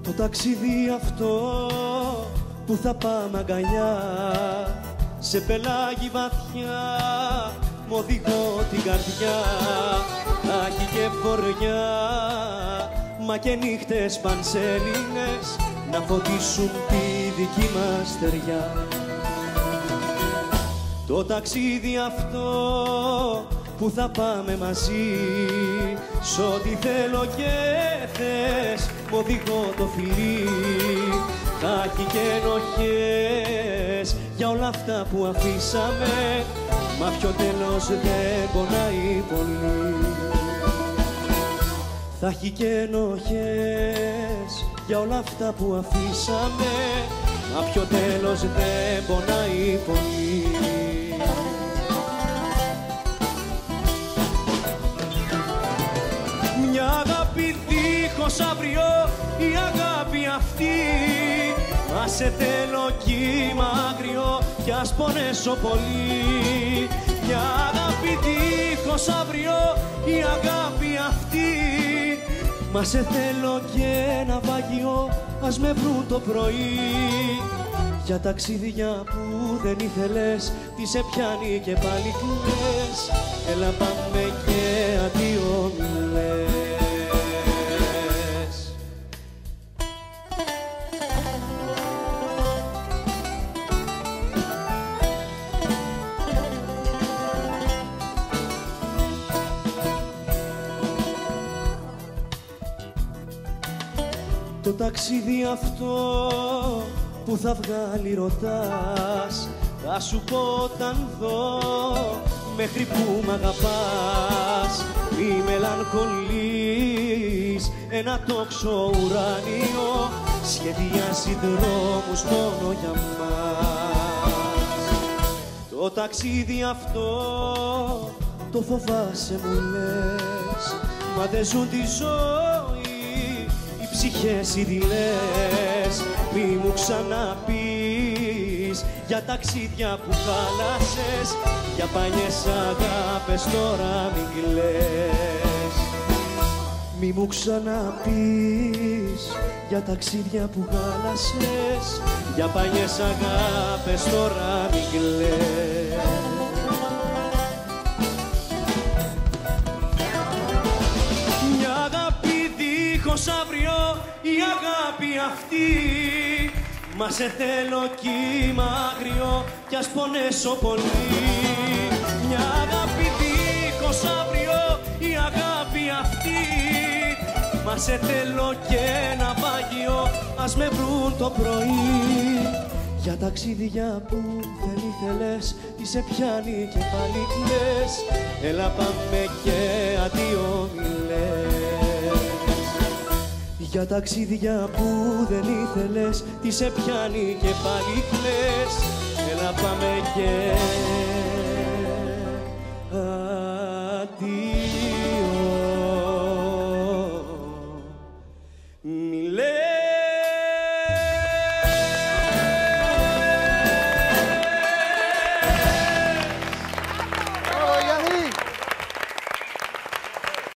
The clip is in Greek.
Το ταξίδι αυτό που θα πάμε αγκαλιά σε πελάγι βαθιά, μ' οδηγώ την καρδιά. Άχι και φοριά, μα και νύχτες πανσέλινες να φωτίσουν τη δική μας στεριά. Το ταξίδι αυτό που θα πάμε μαζί, σ' ό,τι θέλω και θες, μ' οδηγώ το φιλί. Θα έχει και ενοχές για όλα αυτά που αφήσαμε, μα ποιο τέλος δεν πονάει πολύ. Θα έχει και ενοχές για όλα αυτά που αφήσαμε, μα ποιο τέλος δεν πονάει πολύ. Μια αγάπη δίχως αύριο, η αγάπη αυτή, μα σε θέλω κύμα άγριο κι ας πονέσω πολύ. Μια αγάπη δίχως αύριο, η αγάπη αυτή, μα σε θέλω και ένα βάγιο, ας με βρουν το πρωί. Για ταξίδια που δεν ήθελες, τι σε πιάνει και πάλι κλαις, έλα πάμε και αντίο μη λες. Το ταξίδι αυτό που θα βγάλει ρωτάς, θα σου πω όταν δω μέχρι που μ' αγαπάς. Μη μελαγχολείς, ένα τόξο ουράνιο σχεδιάζει δρόμους μόνο για μας. Το ταξίδι αυτό το φοβάσαι μου λες, μα δεν ζουν τη ζωή οι ψυχές οι δειλές. Μη μου ξαναπείς για ταξίδια που χάλασες, για παλιές αγάπες τώρα μην κλαις. Μη μου ξαναπείς για ταξίδια που χάλασες, για παλιές αγάπες τώρα μην κλαις. Μια αγάπη δίχως αύριο, η αγάπη αυτή, μα σε θέλω κύμα άγριο κι ας πονέσω πολύ. Μια αγάπη δίχως αύριο, η αγάπη αυτή, μα σε θέλω και ένα βάγιο, ας με βρουν το πρωί. Για ταξίδια που δεν ήθελες, τι σε πιάνει και πάλι κλαις, έλα πάμε και αντίο μη λες. Για ταξίδια που δεν ήθελες, τι σε πιάνει και πάλι κλαις, έλα πάμε και